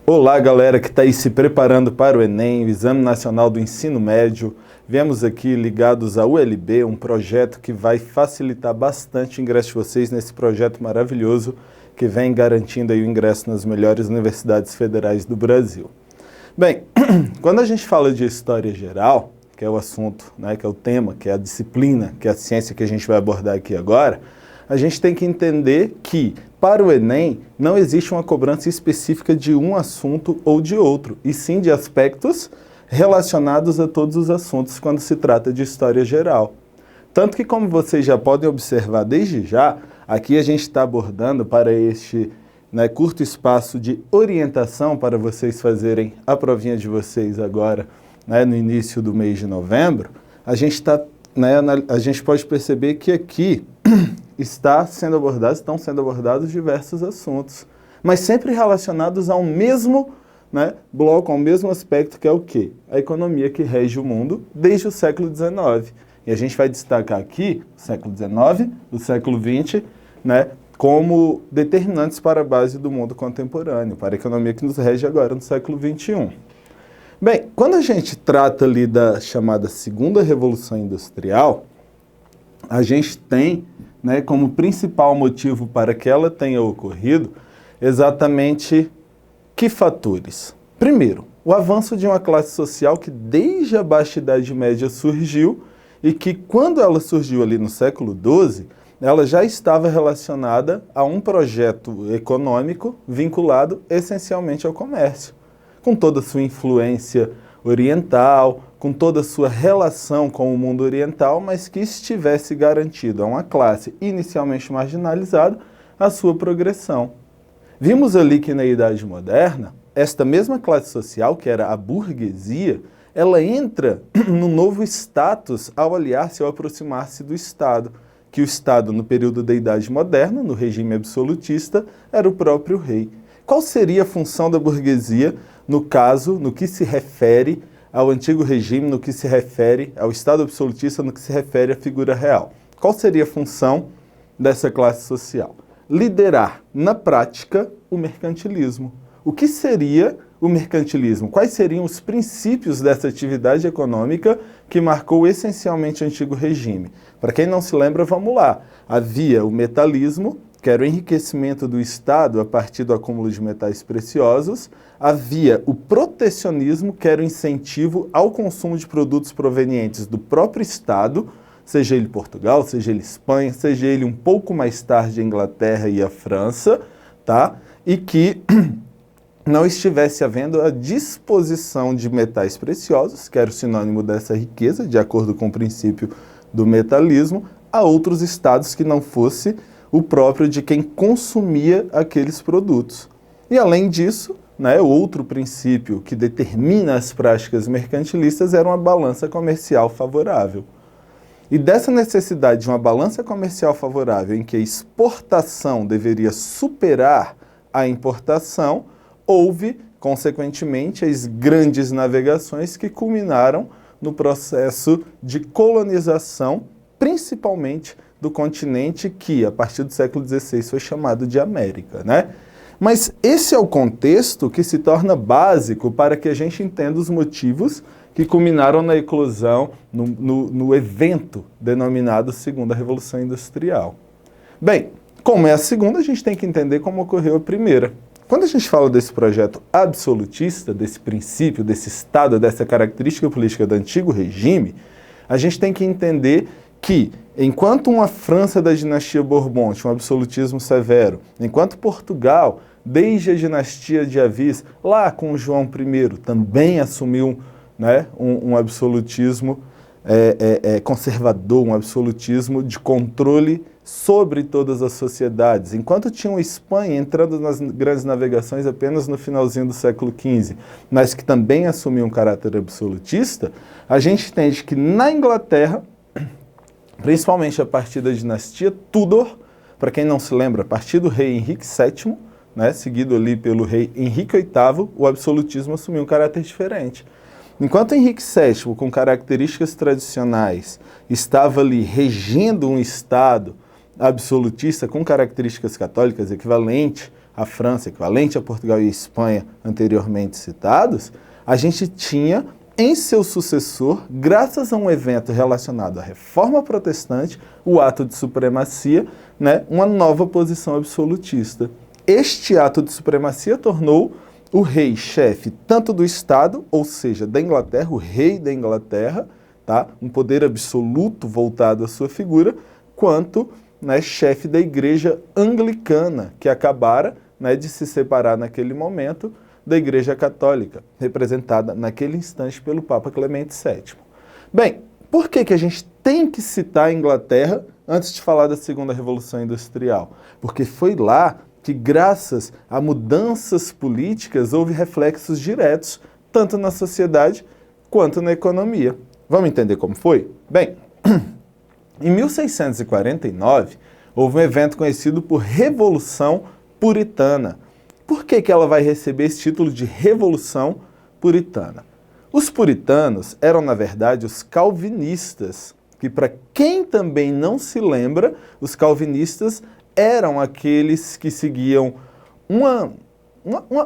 Olá, galera que está aí se preparando para o Enem, o Exame Nacional do Ensino Médio. Viemos aqui ligados à ULB, um projeto que vai facilitar bastante o ingresso de vocês nesse projeto maravilhoso que vem garantindo aí o ingresso nas melhores universidades federais do Brasil. Bem, quando a gente fala de história geral, que é o assunto, né, que é o tema, que é a disciplina, que é a ciência que a gente vai abordar aqui agora, a gente tem que entender que, para o Enem, não existe uma cobrança específica de um assunto ou de outro, e sim de aspectos relacionados a todos os assuntos quando se trata de história geral. Tanto que, como vocês já podem observar desde já, aqui a gente está abordando para este curto espaço de orientação para vocês fazerem a provinha de vocês agora, no início do mês de novembro, a gente pode perceber que aqui estão sendo abordados diversos assuntos, mas sempre relacionados ao mesmo bloco, ao mesmo aspecto, que é o quê? A economia que rege o mundo desde o século XIX. E a gente vai destacar aqui o século XIX, o século XX, como determinantes para a base do mundo contemporâneo, para a economia que nos rege agora no século XXI. Bem, quando a gente trata ali da chamada Segunda Revolução Industrial, a gente tem como principal motivo para que ela tenha ocorrido exatamente que fatores? Primeiro, o avanço de uma classe social que desde a Baixa Idade Média surgiu e que quando ela surgiu ali no século XII, ela já estava relacionada a um projeto econômico vinculado essencialmente ao comércio, com toda a sua influência oriental, com toda a sua relação com o mundo oriental, mas que estivesse garantido a uma classe inicialmente marginalizada a sua progressão. Vimos ali que na Idade Moderna, esta mesma classe social, que era a burguesia, ela entra no novo status ao aliar-se, ao aproximar-se do Estado, que o Estado, no período da Idade Moderna, no regime absolutista, era o próprio rei. Qual seria a função da burguesia, no caso, no que se refere ao antigo regime, no que se refere ao Estado absolutista, no que se refere à figura real? Qual seria a função dessa classe social? Liderar, na prática, o mercantilismo. O que seria o mercantilismo? Quais seriam os princípios dessa atividade econômica que marcou essencialmente o antigo regime? Para quem não se lembra, vamos lá. Havia o metalismo, que era o enriquecimento do Estado a partir do acúmulo de metais preciosos. Havia o protecionismo, que era o incentivo ao consumo de produtos provenientes do próprio Estado, seja ele Portugal, seja ele Espanha, seja ele um pouco mais tarde a Inglaterra e a França, tá? E que não estivesse havendo a disposição de metais preciosos, que era o sinônimo dessa riqueza, de acordo com o princípio do metalismo, a outros estados que não fosse o próprio de quem consumia aqueles produtos. E além disso, outro princípio que determina as práticas mercantilistas era uma balança comercial favorável. E dessa necessidade de uma balança comercial favorável em que a exportação deveria superar a importação, houve, consequentemente, as grandes navegações que culminaram no processo de colonização, principalmente do continente que, a partir do século XVI, foi chamado de América, Mas esse é o contexto que se torna básico para que a gente entenda os motivos que culminaram na eclosão, no evento denominado Segunda Revolução Industrial. Bem, como é a segunda, a gente tem que entender como ocorreu a primeira. Quando a gente fala desse projeto absolutista, desse princípio, desse estado, dessa característica política do antigo regime, a gente tem que entender que, enquanto uma França da dinastia Bourbon tinha um absolutismo severo, enquanto Portugal, desde a dinastia de Avis, lá com João I, também assumiu um absolutismo conservador, um absolutismo de controle sobre todas as sociedades. Enquanto tinha uma Espanha entrando nas grandes navegações apenas no finalzinho do século XV, mas que também assumiu um caráter absolutista, a gente entende que na Inglaterra, principalmente a partir da dinastia Tudor, para quem não se lembra, a partir do rei Henrique VII, seguido ali pelo rei Henrique VIII, o absolutismo assumiu um caráter diferente. Enquanto Henrique VII, com características tradicionais, estava ali regendo um Estado absolutista com características católicas equivalente à França, equivalente a Portugal e Espanha anteriormente citados, a gente tinha em seu sucessor, graças a um evento relacionado à Reforma Protestante, o ato de supremacia, né, uma nova posição absolutista. Este ato de supremacia tornou o rei chefe tanto do Estado, ou seja, da Inglaterra, o rei da Inglaterra, tá, um poder absoluto voltado à sua figura, quanto, né, chefe da Igreja Anglicana, que acabara, né, de se separar naquele momento da Igreja Católica, representada naquele instante pelo Papa Clemente VII. Bem, por que a gente tem que citar a Inglaterra antes de falar da Segunda Revolução Industrial? Porque foi lá que, graças a mudanças políticas, houve reflexos diretos, tanto na sociedade quanto na economia. Vamos entender como foi? Bem, em 1649, houve um evento conhecido por Revolução Puritana. Por que ela vai receber esse título de Revolução Puritana? Os puritanos eram, na verdade, os calvinistas, que, para quem também não se lembra, os calvinistas eram aqueles que seguiam uma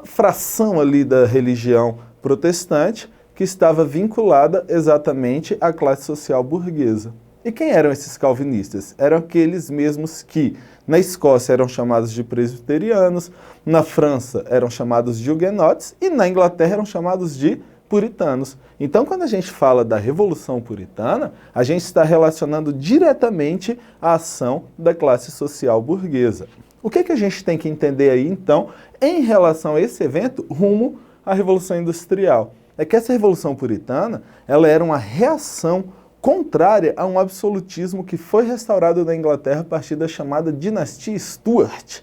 fração ali da religião protestante que estava vinculada exatamente à classe social burguesa. E quem eram esses calvinistas? Eram aqueles mesmos que, na Escócia, eram chamados de presbiterianos, na França eram chamados de huguenotes e na Inglaterra eram chamados de puritanos. Então, quando a gente fala da Revolução Puritana, a gente está relacionando diretamente a ação da classe social burguesa. O que a gente tem que entender aí, então, em relação a esse evento rumo à Revolução Industrial? É que essa Revolução Puritana, ela era uma reação contrária a um absolutismo que foi restaurado na Inglaterra a partir da chamada dinastia Stuart,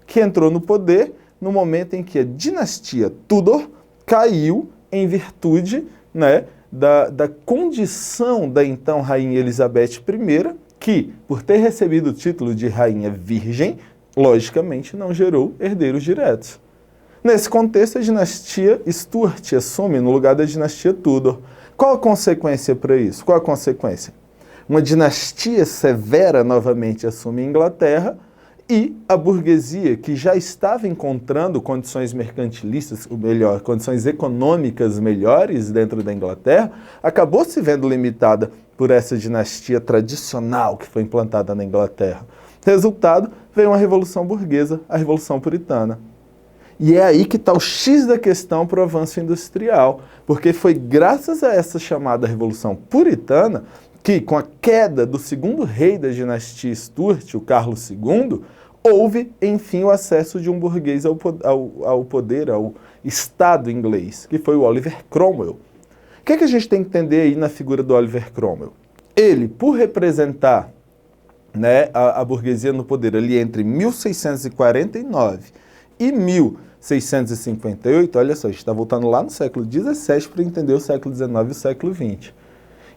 que entrou no poder no momento em que a dinastia Tudor caiu em virtude, né, da condição da então Rainha Elizabeth I, que, por ter recebido o título de Rainha Virgem, logicamente não gerou herdeiros diretos. Nesse contexto, a dinastia Stuart assume no lugar da dinastia Tudor. Qual a consequência para isso? Qual a consequência? Uma dinastia severa novamente assume a Inglaterra e a burguesia, que já estava encontrando condições mercantilistas, ou melhor, condições econômicas melhores dentro da Inglaterra, acabou se vendo limitada por essa dinastia tradicional que foi implantada na Inglaterra. Resultado, veio uma revolução burguesa, a Revolução Puritana. E é aí que está o X da questão para o avanço industrial, porque foi graças a essa chamada Revolução Puritana que, com a queda do segundo rei da dinastia Stuart, o Carlos II, houve, enfim, o acesso de um burguês ao poder, ao Estado inglês, que foi o Oliver Cromwell. O que a gente tem que entender aí na figura do Oliver Cromwell? Ele, por representar, né, a burguesia no poder ali entre 1649 e 1658, olha só, a gente está voltando lá no século XVII para entender o século XIX e o século XX.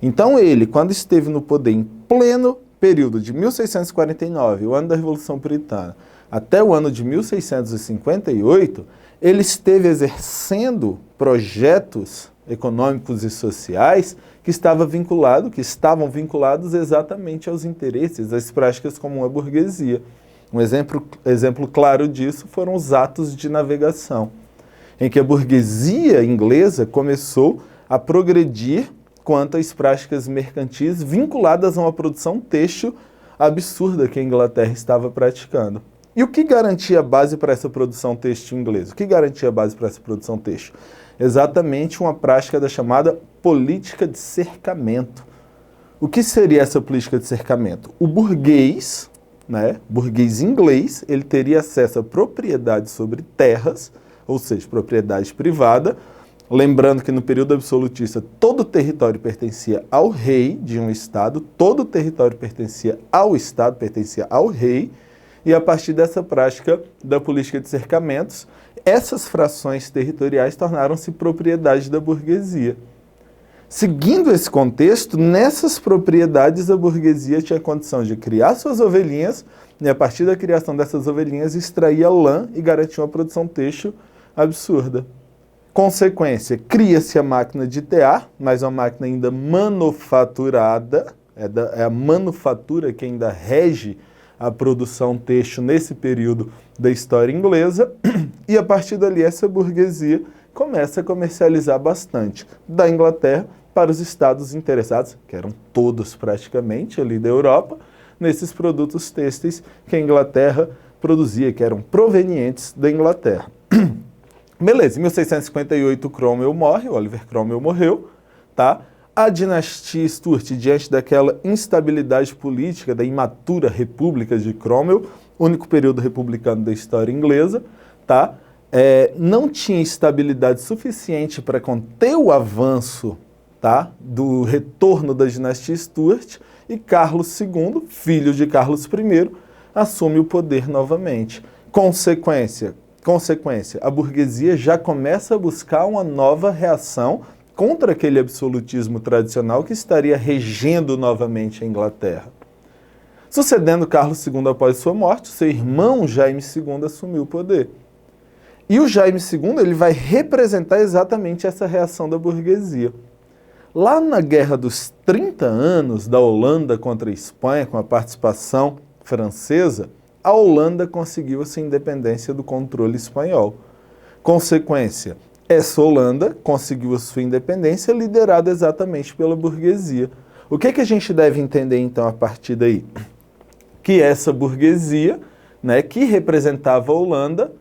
Então ele, quando esteve no poder em pleno período de 1649, o ano da Revolução Puritana, até o ano de 1658, ele esteve exercendo projetos econômicos e sociais que estavam vinculados exatamente aos interesses, às práticas comuns à burguesia. Um exemplo claro disso foram os atos de navegação, em que a burguesia inglesa começou a progredir quanto às práticas mercantis vinculadas a uma produção têxtil absurda que a Inglaterra estava praticando. E o que garantia a base para essa produção têxtil inglesa? O que garantia a base para essa produção têxtil? Exatamente uma prática da chamada política de cercamento. O que seria essa política de cercamento? O burguês, né, burguês inglês, ele teria acesso a propriedade sobre terras, ou seja, propriedade privada, lembrando que no período absolutista todo o território pertencia ao rei de um estado, todo o território pertencia ao estado, pertencia ao rei, e a partir dessa prática da política de cercamentos, essas frações territoriais tornaram-se propriedade da burguesia. Seguindo esse contexto, nessas propriedades a burguesia tinha condição de criar suas ovelhinhas e, a partir da criação dessas ovelhinhas, extraía lã e garantia uma produção têxtil absurda. Consequência, cria-se a máquina de tear, mas uma máquina ainda manufaturada, é a manufatura que ainda rege a produção têxtil nesse período da história inglesa, e a partir dali essa burguesia começa a comercializar bastante da Inglaterra para os estados interessados, que eram todos praticamente ali da Europa, nesses produtos têxteis que a Inglaterra produzia, que eram provenientes da Inglaterra. Beleza, em 1658 Cromwell morre, Oliver Cromwell morreu, tá? A dinastia Stuart, diante daquela instabilidade política da imatura República de Cromwell, único período republicano da história inglesa, tá? Não tinha estabilidade suficiente para conter o avanço, tá, do retorno da dinastia Stuart, e Carlos II, filho de Carlos I, assume o poder novamente. Consequência, a burguesia já começa a buscar uma nova reação contra aquele absolutismo tradicional que estaria regendo novamente a Inglaterra. Sucedendo Carlos II após sua morte, seu irmão Jaime II assumiu o poder. E o Jaime II ele vai representar exatamente essa reação da burguesia. Lá na Guerra dos 30 anos da Holanda contra a Espanha, com a participação francesa, a Holanda conseguiu a sua independência do controle espanhol. Consequência, essa Holanda conseguiu a sua independência liderada exatamente pela burguesia. O que a gente deve entender então a partir daí? Que essa burguesia, né, que representava a Holanda,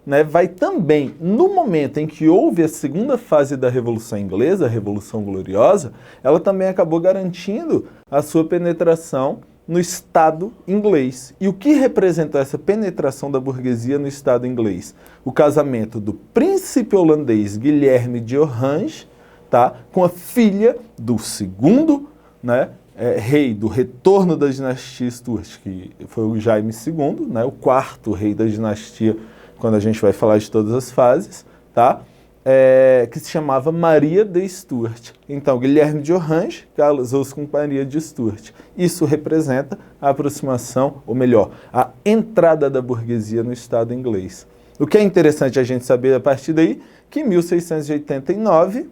né, vai também, no momento em que houve a segunda fase da Revolução Inglesa, a Revolução Gloriosa, ela também acabou garantindo a sua penetração no Estado inglês. E o que representou essa penetração da burguesia no Estado inglês? O casamento do príncipe holandês Guilherme de Orange, tá, com a filha do segundo, né, rei do retorno da dinastia Stuart, que foi o Jaime II, né, o quarto rei da dinastia, quando a gente vai falar de todas as fases, tá? Que se chamava Maria de Stuart. Então, Guilherme de Orange casou-se com Maria de Stuart. Isso representa a aproximação, ou melhor, a entrada da burguesia no Estado inglês. O que é interessante a gente saber a partir daí, que em 1689,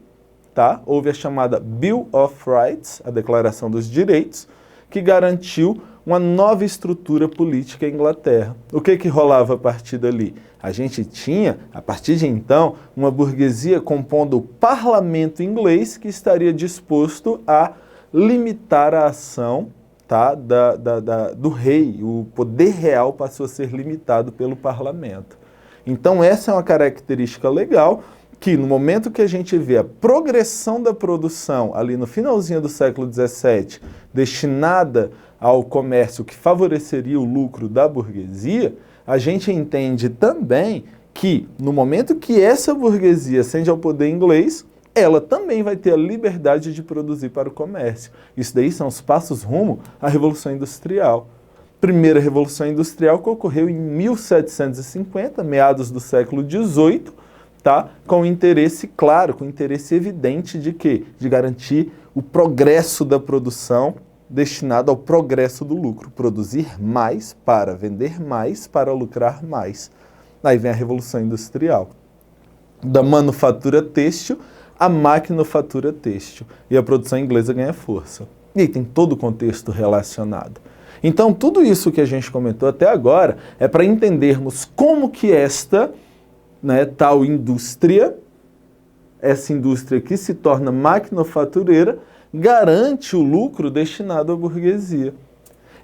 tá, houve a chamada Bill of Rights, a Declaração dos Direitos, que garantiu uma nova estrutura política em Inglaterra. O que rolava a partir dali? A gente tinha, a partir de então, uma burguesia compondo o parlamento inglês que estaria disposto a limitar a ação, tá, do rei. O poder real passou a ser limitado pelo parlamento. Então essa é uma característica legal que no momento que a gente vê a progressão da produção ali no finalzinho do século XVII destinada ao comércio que favoreceria o lucro da burguesia, a gente entende também que no momento que essa burguesia ascende ao poder inglês, ela também vai ter a liberdade de produzir para o comércio. Isso daí são os passos rumo à Revolução Industrial. Primeira Revolução Industrial que ocorreu em 1750, meados do século XVIII, tá? Com interesse claro, com interesse evidente de quê? De garantir o progresso da produção destinado ao progresso do lucro. Produzir mais para vender mais, para lucrar mais. Aí vem a Revolução Industrial. Da manufatura têxtil à maquinofatura têxtil. E a produção inglesa ganha força. E aí tem todo o contexto relacionado. Então, tudo isso que a gente comentou até agora é para entendermos como que esta, né, tal indústria, essa indústria que se torna maquinofatureira, garante o lucro destinado à burguesia.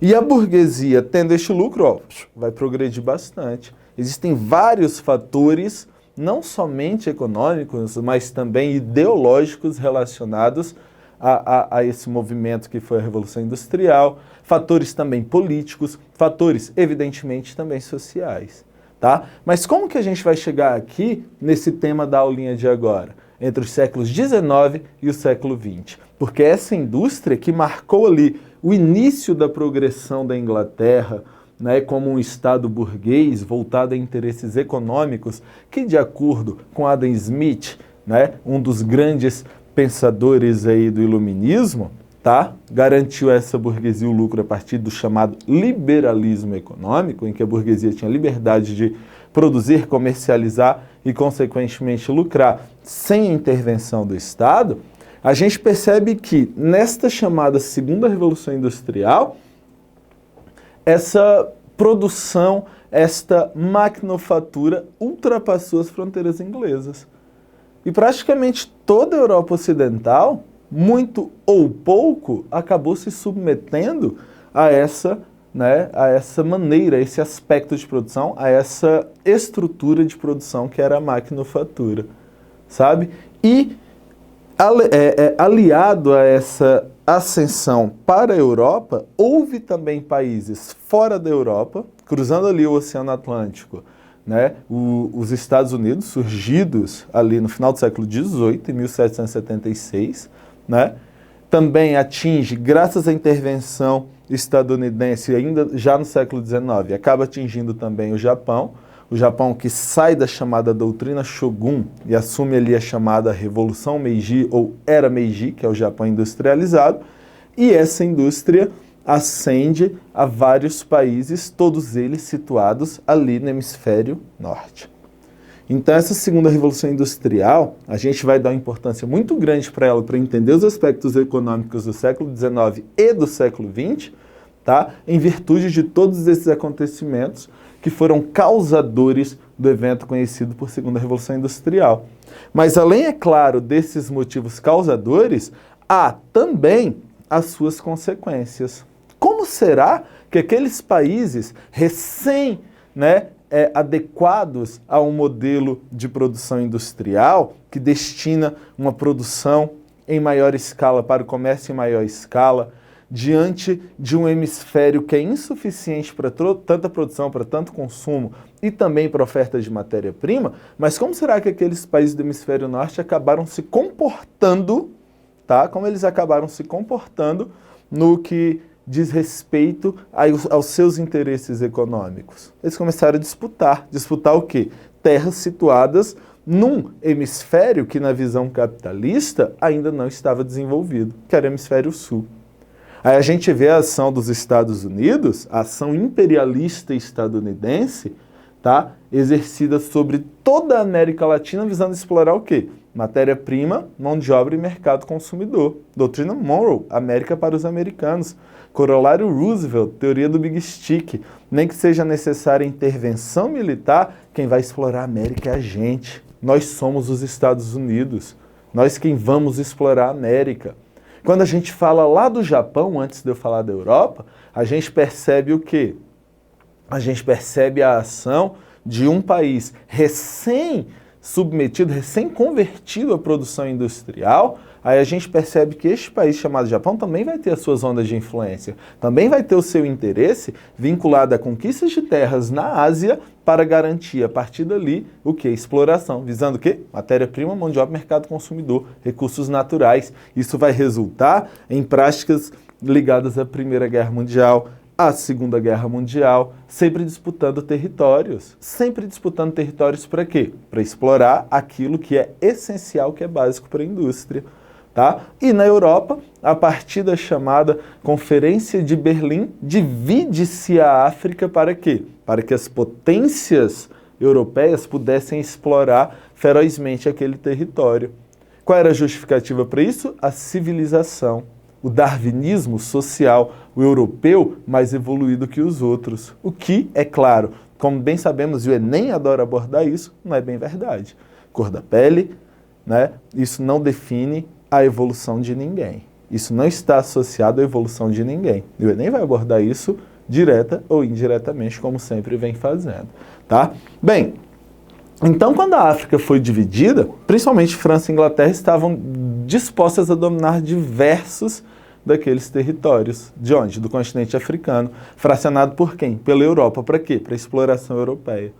E a burguesia, tendo este lucro, ó, vai progredir bastante. Existem vários fatores, não somente econômicos, mas também ideológicos relacionados a esse movimento que foi a Revolução Industrial, fatores também políticos, fatores, evidentemente, também sociais. Tá? Mas como que a gente vai chegar aqui nesse tema da aulinha de agora? Entre os séculos XIX e o século XX. Porque essa indústria que marcou ali o início da progressão da Inglaterra, né, como um Estado burguês voltado a interesses econômicos, que de acordo com Adam Smith, né, um dos grandes pensadores aí do iluminismo, tá, garantiu a essa burguesia o lucro a partir do chamado liberalismo econômico, em que a burguesia tinha liberdade de produzir, comercializar e, consequentemente, lucrar sem intervenção do Estado. A gente percebe que, nesta chamada Segunda Revolução Industrial, essa produção, esta maquinofatura ultrapassou as fronteiras inglesas. E praticamente toda a Europa Ocidental, muito ou pouco, acabou se submetendo a essa maneira, a esse aspecto de produção, a essa estrutura de produção que era a maquinofatura, sabe? E aliado a essa ascensão para a Europa, houve também países fora da Europa, cruzando ali o Oceano Atlântico, né? Os Estados Unidos, surgidos ali no final do século XVIII, em 1776, né? Também atinge, graças à intervenção estadunidense, ainda já no século XIX, acaba atingindo também o Japão que sai da chamada doutrina Shogun e assume ali a chamada Revolução Meiji ou Era Meiji, que é o Japão industrializado, e essa indústria ascende a vários países, todos eles situados ali no hemisfério norte. Então essa segunda revolução industrial, a gente vai dar uma importância muito grande para ela, para entender os aspectos econômicos do século XIX e do século XX, tá? Em virtude de todos esses acontecimentos que foram causadores do evento conhecido por Segunda Revolução Industrial. Mas além, é claro, desses motivos causadores, há também as suas consequências. Como será que aqueles países adequados a um modelo de produção industrial que destina uma produção em maior escala para o comércio em maior escala, diante de um hemisfério que é insuficiente para tanta produção, para tanto consumo e também para oferta de matéria-prima, mas como será que aqueles países do hemisfério norte acabaram se comportando, tá? Como eles acabaram se comportando no que diz respeito aos seus interesses econômicos? Eles começaram a disputar. Disputar o quê? Terras situadas num hemisfério que, na visão capitalista, ainda não estava desenvolvido, que era o hemisfério sul. Aí a gente vê a ação dos Estados Unidos, a ação imperialista estadunidense, tá? Exercida sobre toda a América Latina, visando explorar o quê? Matéria-prima, mão de obra e mercado consumidor. Doutrina Monroe, América para os americanos. Corolário Roosevelt, teoria do Big Stick. Nem que seja necessária intervenção militar, quem vai explorar a América é a gente. Nós somos os Estados Unidos. Nós quem vamos explorar a América. Quando a gente fala lá do Japão, antes de eu falar da Europa, a gente percebe o quê? A gente percebe a ação de um país recém-submetido, recém-convertido à produção industrial. Aí a gente percebe que este país chamado Japão também vai ter as suas ondas de influência, também vai ter o seu interesse vinculado a conquistas de terras na Ásia para garantir, a partir dali, o quê? Exploração, visando o quê? Matéria-prima, mão de obra, mercado consumidor, recursos naturais. Isso vai resultar em práticas ligadas à Primeira Guerra Mundial, à Segunda Guerra Mundial, sempre disputando territórios. Sempre disputando territórios para quê? Para explorar aquilo que é essencial, que é básico para a indústria. Tá? E na Europa, a partir da chamada Conferência de Berlim, divide-se a África para quê? Para que as potências europeias pudessem explorar ferozmente aquele território. Qual era a justificativa para isso? A civilização, o darwinismo social, o europeu mais evoluído que os outros. O que, é claro, como bem sabemos, e o Enem adora abordar isso, não é bem verdade. Cor da pele, né? Isso não define a evolução de ninguém. Isso não está associado à evolução de ninguém. E o Enem vai abordar isso direta ou indiretamente, como sempre vem fazendo. Tá? Bem, então quando a África foi dividida, principalmente França e Inglaterra estavam dispostas a dominar diversos daqueles territórios. De onde? Do continente africano. Fracionado por quem? Pela Europa. Para quê? Para a exploração europeia.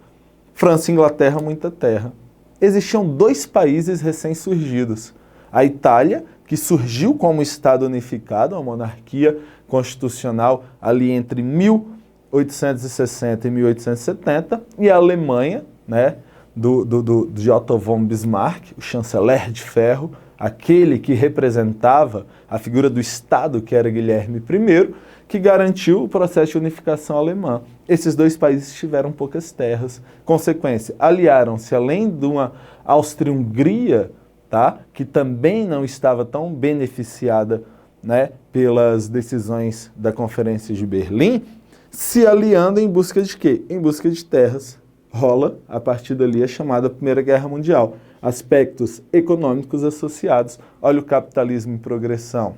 França e Inglaterra, muita terra. Existiam dois países recém-surgidos. A Itália, que surgiu como Estado unificado, uma monarquia constitucional ali entre 1860 e 1870, e a Alemanha, né, de Otto von Bismarck, o chanceler de ferro, aquele que representava a figura do Estado, que era Guilherme I, que garantiu o processo de unificação alemã. Esses dois países tiveram poucas terras. Consequência, aliaram-se, além de uma Áustria-Hungria, tá? Que também não estava tão beneficiada, né, pelas decisões da Conferência de Berlim, se aliando em busca de quê? Em busca de terras. Rola, a partir dali, a chamada Primeira Guerra Mundial. Aspectos econômicos associados. Olha o capitalismo em progressão.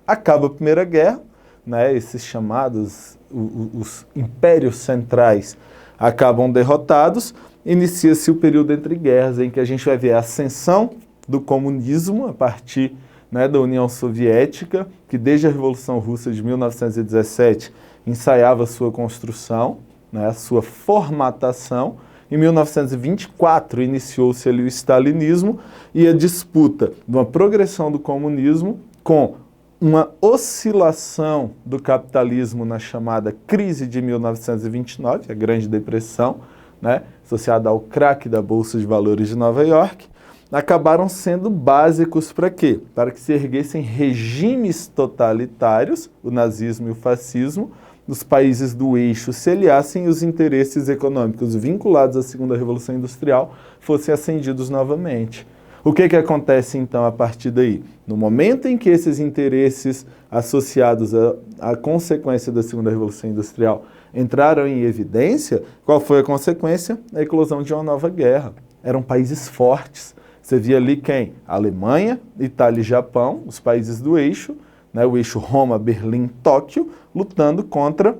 Acaba a Primeira Guerra, né, esses chamados, os impérios centrais acabam derrotados, inicia-se o período entre guerras, em que a gente vai ver a ascensão do comunismo a partir, né, da União Soviética, que desde a Revolução Russa de 1917 ensaiava sua construção, né, a sua formatação. Em 1924 iniciou-se ali o stalinismo e a disputa de uma progressão do comunismo com uma oscilação do capitalismo na chamada crise de 1929, a Grande Depressão, né, associada ao craque da Bolsa de Valores de Nova York, acabaram sendo básicos para quê? Para que se erguessem regimes totalitários, o nazismo e o fascismo, nos países do eixo se aliassem e os interesses econômicos vinculados à Segunda Revolução Industrial fossem acendidos novamente. O que acontece então a partir daí? No momento em que esses interesses associados à consequência da Segunda Revolução Industrial entraram em evidência, qual foi a consequência? A eclosão de uma nova guerra. Eram países fortes. Você via ali quem? A Alemanha, Itália e Japão, os países do eixo, né, o eixo Roma, Berlim, Tóquio, lutando contra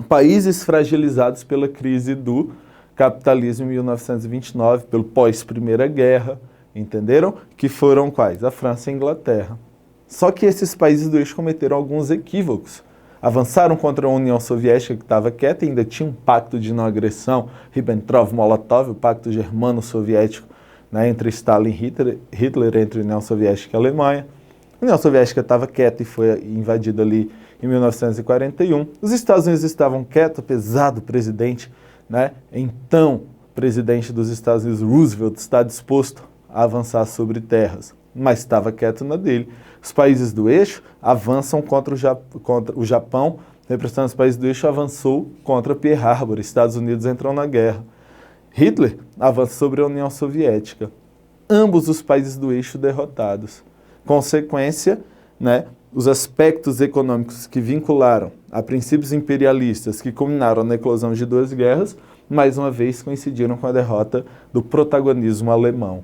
países fragilizados pela crise do capitalismo em 1929, pelo pós-Primeira Guerra, entenderam? Que foram quais? A França e a Inglaterra. Só que esses países do eixo cometeram alguns equívocos. Avançaram contra a União Soviética, que estava quieta, ainda tinha um pacto de não agressão, Ribbentrop-Molotov, o pacto germano-soviético, né, entre Stalin e Hitler, entre a União Soviética e a Alemanha. A União Soviética estava quieta e foi invadida ali em 1941. Os Estados Unidos estavam quietos, apesar do presidente, né, então presidente dos Estados Unidos, Roosevelt, está disposto a avançar sobre terras, mas estava quieto na dele. Os países do eixo avançam contra o Japão, representando os países do eixo, avançou contra Pearl Harbor, Estados Unidos entram na guerra. Hitler avança sobre a União Soviética. Ambos os países do eixo derrotados. Consequência, né, os aspectos econômicos que vincularam a princípios imperialistas que culminaram na eclosão de duas guerras, mais uma vez coincidiram com a derrota do protagonismo alemão.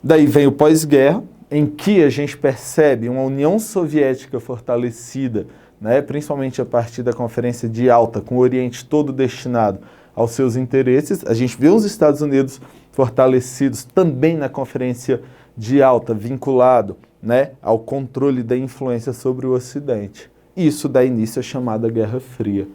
Daí vem o pós-guerra, em que a gente percebe uma União Soviética fortalecida, né, principalmente a partir da Conferência de Yalta, com o Oriente todo destinado aos seus interesses. A gente vê os Estados Unidos fortalecidos também na Conferência de Yalta, vinculado, né, ao controle da influência sobre o Ocidente. Isso dá início à chamada Guerra Fria,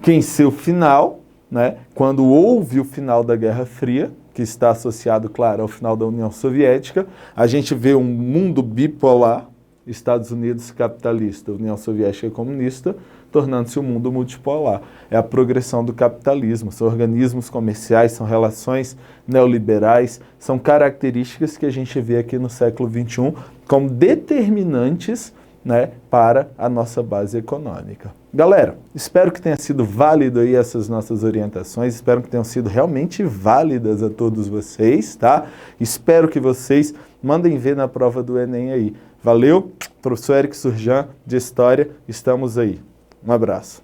que em seu final, né, quando houve o final da Guerra Fria, que está associado, claro, ao final da União Soviética, a gente vê um mundo bipolar, Estados Unidos capitalista, União Soviética comunista, tornando-se um mundo multipolar. É a progressão do capitalismo, são organismos comerciais, são relações neoliberais, são características que a gente vê aqui no século XXI como determinantes, né, para a nossa base econômica. Galera, espero que tenha sido válido aí essas nossas orientações, espero que tenham sido realmente válidas a todos vocês, tá? Espero que vocês mandem ver na prova do Enem aí. Valeu, professor Eric Surjan, de História, estamos aí. Um abraço.